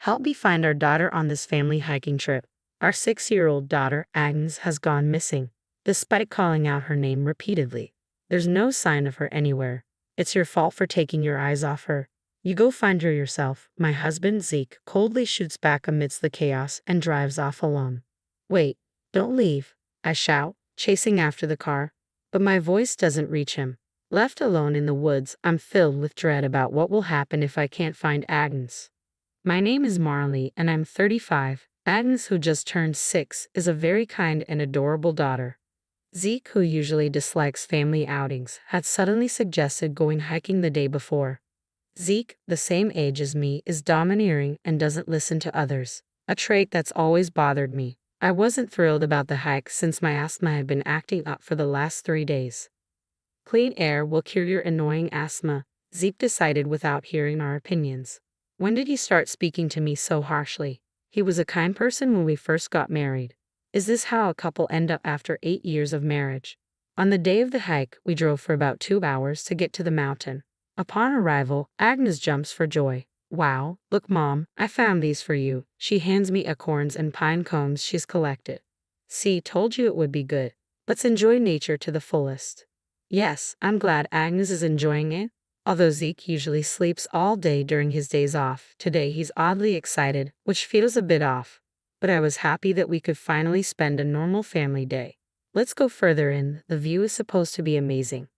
Help me find our daughter on this family hiking trip. Our 6-year-old daughter, Agnes, has gone missing, despite calling out her name repeatedly. There's no sign of her anywhere. It's your fault for taking your eyes off her. You go find her yourself. My husband, Zeke, coldly shoots back amidst the chaos and drives off alone. Wait, don't leave, I shout, chasing after the car, but my voice doesn't reach him. Left alone in the woods, I'm filled with dread about what will happen if I can't find Agnes. My name is Marley, and I'm 35. Agnes, who just turned 6, is a very kind and adorable daughter. Zeke, who usually dislikes family outings, had suddenly suggested going hiking the day before. Zeke, the same age as me, is domineering and doesn't listen to others, a trait that's always bothered me. I wasn't thrilled about the hike since my asthma had been acting up for the last 3 days. Clean air will cure your annoying asthma, Zeke decided without hearing our opinions. When did he start speaking to me so harshly? He was a kind person when we first got married. Is this how a couple end up after 8 years of marriage? On the day of the hike, we drove for about 2 hours to get to the mountain. Upon arrival, Agnes jumps for joy. Wow, look Mom, I found these for you. She hands me acorns and pine cones she's collected. See, told you it would be good. Let's enjoy nature to the fullest. Yes, I'm glad Agnes is enjoying it. Although Zeke usually sleeps all day during his days off, today he's oddly excited, which feels a bit off. But I was happy that we could finally spend a normal family day. Let's go further in, the view is supposed to be amazing.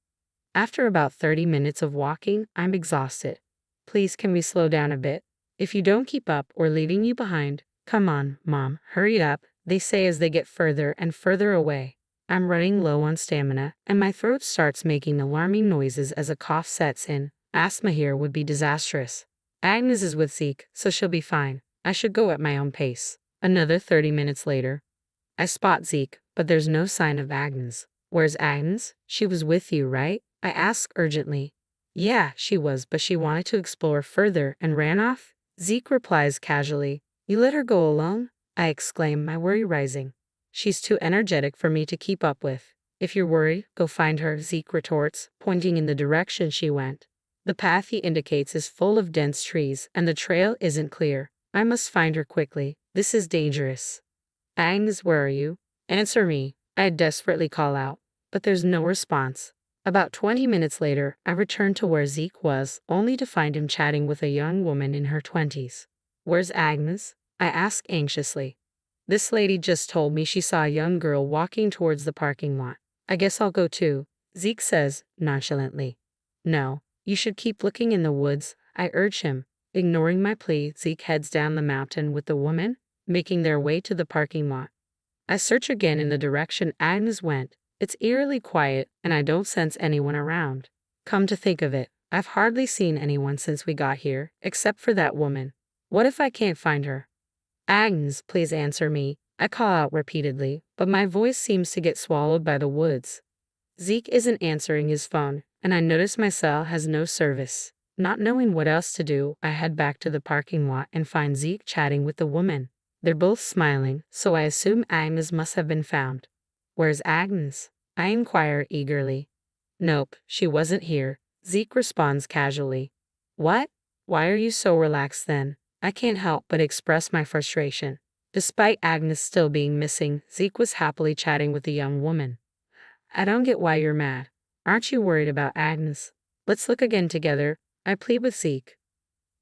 After about 30 minutes of walking, I'm exhausted. Please, can we slow down a bit? If you don't keep up, we're leaving you behind. Come on, Mom, hurry up, they say as they get further and further away. I'm running low on stamina, and my throat starts making alarming noises as a cough sets in. Asthma here would be disastrous. Agnes is with Zeke, so she'll be fine. I should go at my own pace. Another 30 minutes later. I spot Zeke, but there's no sign of Agnes. Where's Agnes? She was with you, right? I ask urgently. Yeah, she was, but she wanted to explore further and ran off? Zeke replies casually. You let her go alone? I exclaim, my worry rising. She's too energetic for me to keep up with. If you're worried, go find her, Zeke retorts, pointing in the direction she went. The path he indicates is full of dense trees, and the trail isn't clear. I must find her quickly. This is dangerous. Agnes, where are you? Answer me, I desperately call out, but there's no response. About 20 minutes later, I return to where Zeke was, only to find him chatting with a young woman in her 20s. Where's Agnes? I ask anxiously. This lady just told me she saw a young girl walking towards the parking lot. I guess I'll go too, Zeke says, nonchalantly. No, you should keep looking in the woods, I urge him. Ignoring my plea, Zeke heads down the mountain with the woman, making their way to the parking lot. I search again in the direction Agnes went. It's eerily quiet, and I don't sense anyone around. Come to think of it, I've hardly seen anyone since we got here, except for that woman. What if I can't find her? Agnes, please answer me, I call out repeatedly, but my voice seems to get swallowed by the woods. Zeke isn't answering his phone, and I notice my cell has no service. Not knowing what else to do, I head back to the parking lot and find Zeke chatting with the woman. They're both smiling, so I assume Agnes must have been found. Where's Agnes? I inquire eagerly. Nope, she wasn't here, Zeke responds casually. What? Why are you so relaxed then? I can't help but express my frustration. Despite Agnes still being missing, Zeke was happily chatting with the young woman. I don't get why you're mad. Aren't you worried about Agnes? Let's look again together, I plead with Zeke.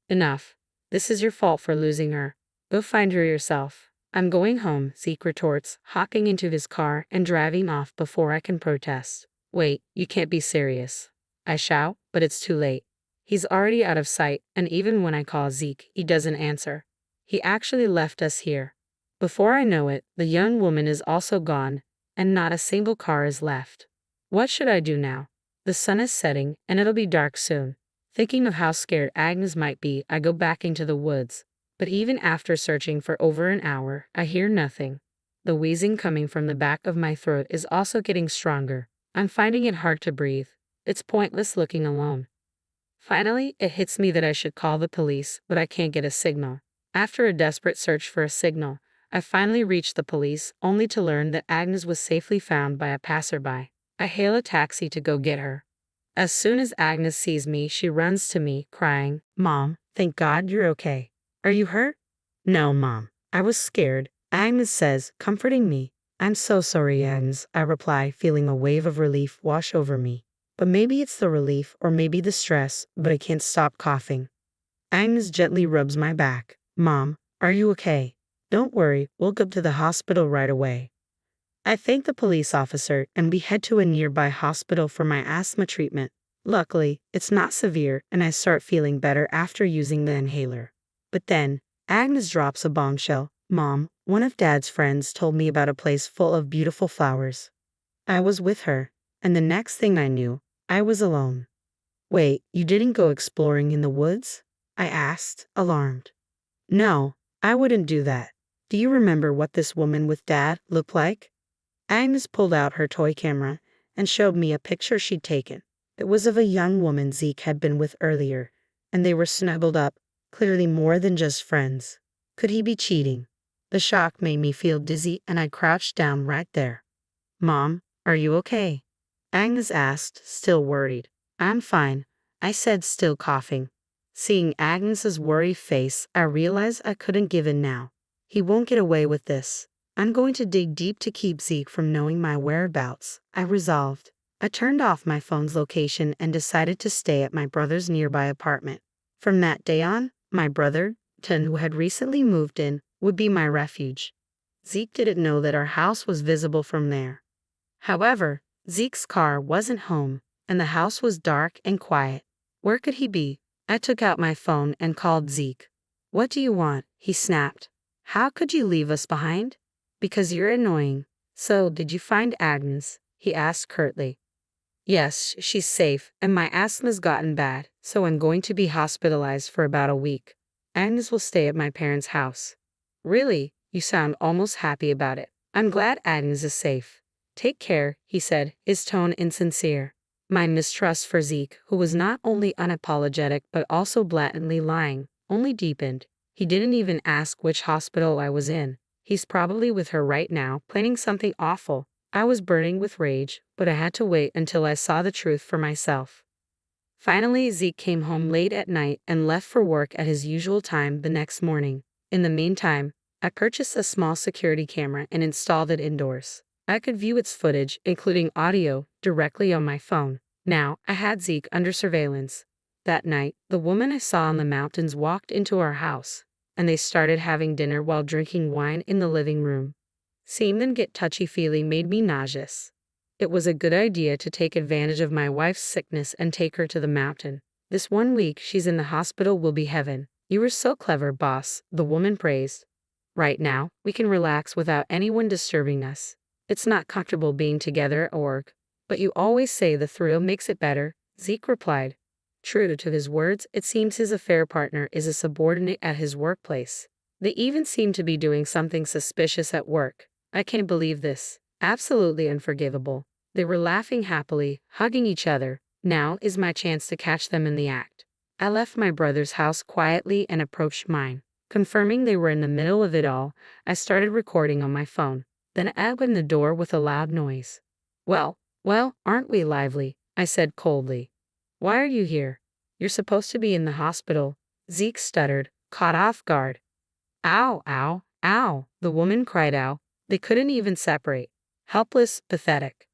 Enough. This is your fault for losing her. Go find her yourself. I'm going home, Zeke retorts, hopping into his car and driving off before I can protest. Wait, you can't be serious. I shout, but it's too late. He's already out of sight, and even when I call Zeke, he doesn't answer. He actually left us here. Before I know it, the young woman is also gone, and not a single car is left. What should I do now? The sun is setting, and it'll be dark soon. Thinking of how scared Agnes might be, I go back into the woods. But even after searching for over an hour, I hear nothing. The wheezing coming from the back of my throat is also getting stronger. I'm finding it hard to breathe. It's pointless looking alone. Finally, it hits me that I should call the police, but I can't get a signal. After a desperate search for a signal, I finally reach the police, only to learn that Agnes was safely found by a passerby. I hail a taxi to go get her. As soon as Agnes sees me, she runs to me, crying, Mom, thank God you're okay. Are you hurt? No, Mom. I was scared. Agnes says, comforting me. I'm so sorry, Agnes, I reply, feeling a wave of relief wash over me. But maybe it's the relief or maybe the stress, but I can't stop coughing. Agnes gently rubs my back. Mom, are you okay? Don't worry, we'll go to the hospital right away. I thank the police officer and we head to a nearby hospital for my asthma treatment. Luckily, it's not severe and I start feeling better after using the inhaler. But then, Agnes drops a bombshell. Mom, one of Dad's friends told me about a place full of beautiful flowers. I was with her, and the next thing I knew, I was alone. Wait, you didn't go exploring in the woods? I asked, alarmed. No, I wouldn't do that. Do you remember what this woman with Dad looked like? Agnes pulled out her toy camera and showed me a picture she'd taken. It was of a young woman Zeke had been with earlier, and they were snuggled up, clearly more than just friends. Could he be cheating? The shock made me feel dizzy and I crouched down right there. Mom, are you okay? Agnes asked, still worried. I'm fine, I said, still coughing. Seeing Agnes's worried face, I realized I couldn't give in now. He won't get away with this. I'm going to dig deep to keep Zeke from knowing my whereabouts, I resolved. I turned off my phone's location and decided to stay at my brother's nearby apartment. From that day on, my brother, Tin, who had recently moved in, would be my refuge. Zeke didn't know that our house was visible from there. However, Zeke's car wasn't home, and the house was dark and quiet. Where could he be? I took out my phone and called Zeke. What do you want? He snapped. How could you leave us behind? Because you're annoying. So, did you find Agnes? He asked curtly. Yes, she's safe, and my asthma's gotten bad, so I'm going to be hospitalized for about a week. Agnes will stay at my parents' house. Really? You sound almost happy about it. I'm glad Agnes is safe. Take care, he said, his tone insincere. My mistrust for Zeke, who was not only unapologetic but also blatantly lying, only deepened. He didn't even ask which hospital I was in. He's probably with her right now, planning something awful. I was burning with rage, but I had to wait until I saw the truth for myself. Finally, Zeke came home late at night and left for work at his usual time the next morning. In the meantime, I purchased a small security camera and installed it indoors. I could view its footage, including audio, directly on my phone. Now, I had Zeke under surveillance. That night, the woman I saw in the mountains walked into our house, and they started having dinner while drinking wine in the living room. Seeing them get touchy-feely made me nauseous. It was a good idea to take advantage of my wife's sickness and take her to the mountain. This 1 week she's in the hospital will be heaven. You were so clever, boss, the woman praised. Right now, we can relax without anyone disturbing us. It's not comfortable being together at work, but you always say the thrill makes it better, Zeke replied. True to his words, it seems his affair partner is a subordinate at his workplace. They even seem to be doing something suspicious at work. I can't believe this. Absolutely unforgivable. They were laughing happily, hugging each other. Now is my chance to catch them in the act. I left my brother's house quietly and approached mine. Confirming they were in the middle of it all, I started recording on my phone. Then I opened the door with a loud noise. Well, aren't we lively? I said coldly. Why are you here? You're supposed to be in the hospital, Zeke stuttered, caught off guard. Ow, ow, ow, the woman cried out. They couldn't even separate. Helpless, pathetic.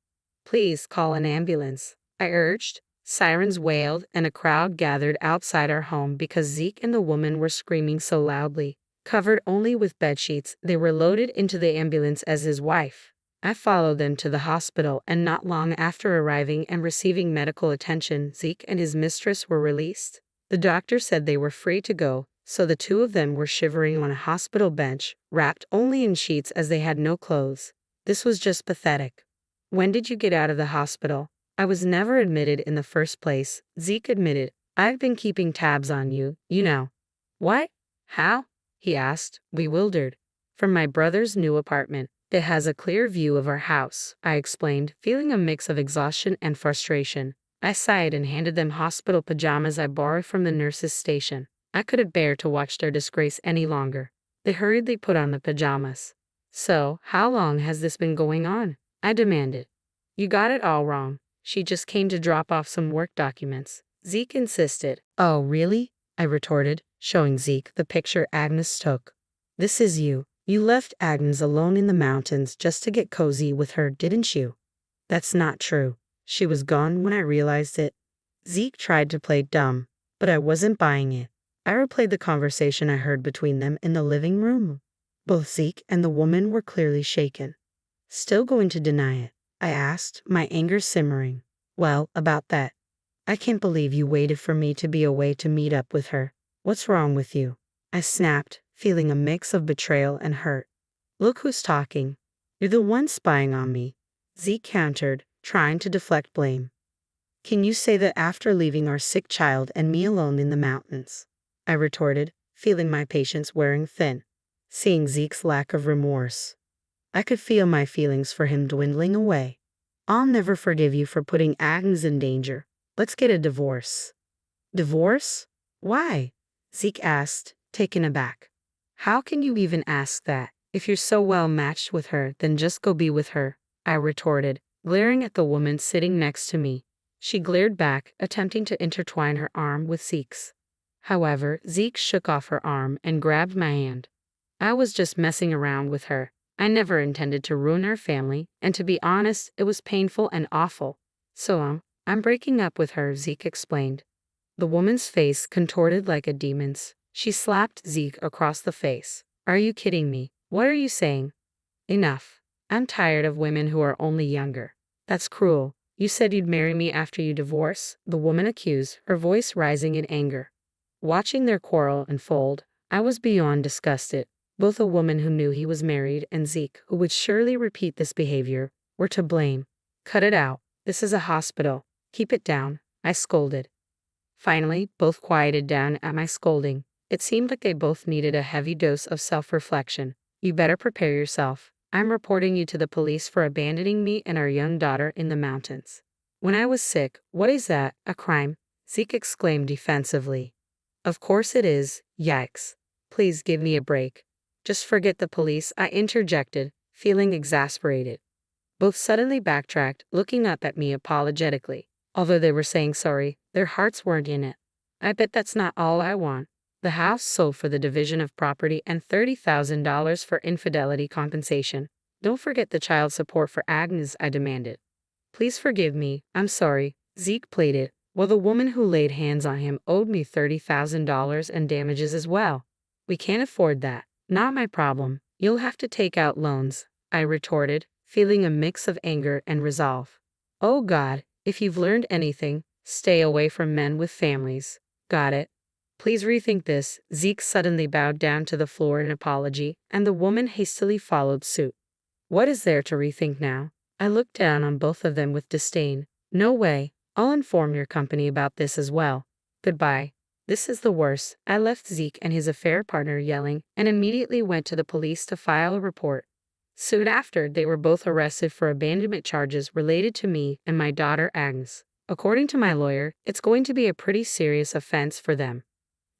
Please call an ambulance, I urged. Sirens wailed and a crowd gathered outside our home because Zeke and the woman were screaming so loudly. Covered only with bedsheets, they were loaded into the ambulance as his wife. I followed them to the hospital, and not long after arriving and receiving medical attention, Zeke and his mistress were released. The doctor said they were free to go, so the two of them were shivering on a hospital bench, wrapped only in sheets as they had no clothes. This was just pathetic. When did you get out of the hospital? I was never admitted in the first place, Zeke admitted. I've been keeping tabs on you, you know. What? How? He asked, bewildered. From my brother's new apartment. It has a clear view of our house, I explained, feeling a mix of exhaustion and frustration. I sighed and handed them hospital pajamas I borrowed from the nurse's station. I couldn't bear to watch their disgrace any longer. They hurriedly put on the pajamas. So, how long has this been going on? I demanded. You got it all wrong. She just came to drop off some work documents, Zeke insisted. Oh, really? I retorted, showing Zeke the picture Agnes took. This is you. You left Agnes alone in the mountains just to get cozy with her, didn't you? That's not true. She was gone when I realized it. Zeke tried to play dumb, but I wasn't buying it. I replayed the conversation I heard between them in the living room. Both Zeke and the woman were clearly shaken. Still going to deny it? I asked, my anger simmering. Well, about that. I can't believe you waited for me to be away to meet up with her. What's wrong with you? I snapped, feeling a mix of betrayal and hurt. Look who's talking. You're the one spying on me, Zeke countered, trying to deflect blame. Can you say that after leaving our sick child and me alone in the mountains? I retorted, feeling my patience wearing thin. Seeing Zeke's lack of remorse, I could feel my feelings for him dwindling away. I'll never forgive you for putting Agnes in danger. Let's get a divorce. Divorce? Why? Zeke asked, taken aback. How can you even ask that? If you're so well matched with her, then just go be with her, I retorted, glaring at the woman sitting next to me. She glared back, attempting to intertwine her arm with Zeke's. However, Zeke shook off her arm and grabbed my hand. I was just messing around with her. I never intended to ruin our family, and to be honest, it was painful and awful. So, I'm breaking up with her, Zeke explained. The woman's face contorted like a demon's. She slapped Zeke across the face. Are you kidding me? What are you saying? Enough. I'm tired of women who are only younger. That's cruel. You said you'd marry me after you divorce, the woman accused, her voice rising in anger. Watching their quarrel unfold, I was beyond disgusted. Both a woman who knew he was married and Zeke, who would surely repeat this behavior, were to blame. Cut it out. This is a hospital. Keep it down, I scolded. Finally, both quieted down at my scolding. It seemed like they both needed a heavy dose of self-reflection. You better prepare yourself. I'm reporting you to the police for abandoning me and our young daughter in the mountains. When I was sick, what is that, a crime? Zeke exclaimed defensively. Of course it is, yikes. Please give me a break. Just forget the police, I interjected, feeling exasperated. Both suddenly backtracked, looking up at me apologetically. Although they were saying sorry, their hearts weren't in it. I bet that's not all I want. The house sold for the division of property and $30,000 for infidelity compensation. Don't forget the child support for Agnes, I demanded. Please forgive me, I'm sorry, Zeke pleaded, while the woman who laid hands on him owed me $30,000 and damages as well. We can't afford that. Not my problem. You'll have to take out loans, I retorted, feeling a mix of anger and resolve. Oh God, if you've learned anything, stay away from men with families. Got it? Please rethink this. Zeke suddenly bowed down to the floor in apology, and the woman hastily followed suit. What is there to rethink now? I looked down on both of them with disdain. No way. I'll inform your company about this as well. Goodbye. This is the worst. I left Zeke and his affair partner yelling and immediately went to the police to file a report. Soon after, they were both arrested for abandonment charges related to me and my daughter Agnes. According to my lawyer, it's going to be a pretty serious offense for them.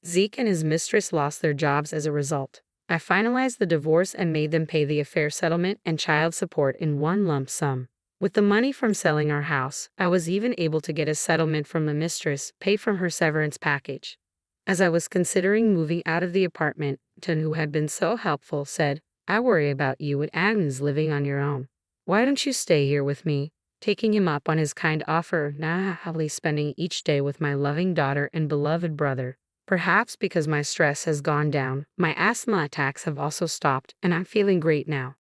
Zeke and his mistress lost their jobs as a result. I finalized the divorce and made them pay the affair settlement and child support in one lump sum. With the money from selling our house, I was even able to get a settlement from the mistress, paid from her severance package. As I was considering moving out of the apartment, Tan, who had been so helpful, said, I worry about you and Agnes living on your own. Why don't you stay here with me? Taking him up on his kind offer, now happily spending each day with my loving daughter and beloved brother. Perhaps because my stress has gone down, my asthma attacks have also stopped, and I'm feeling great now.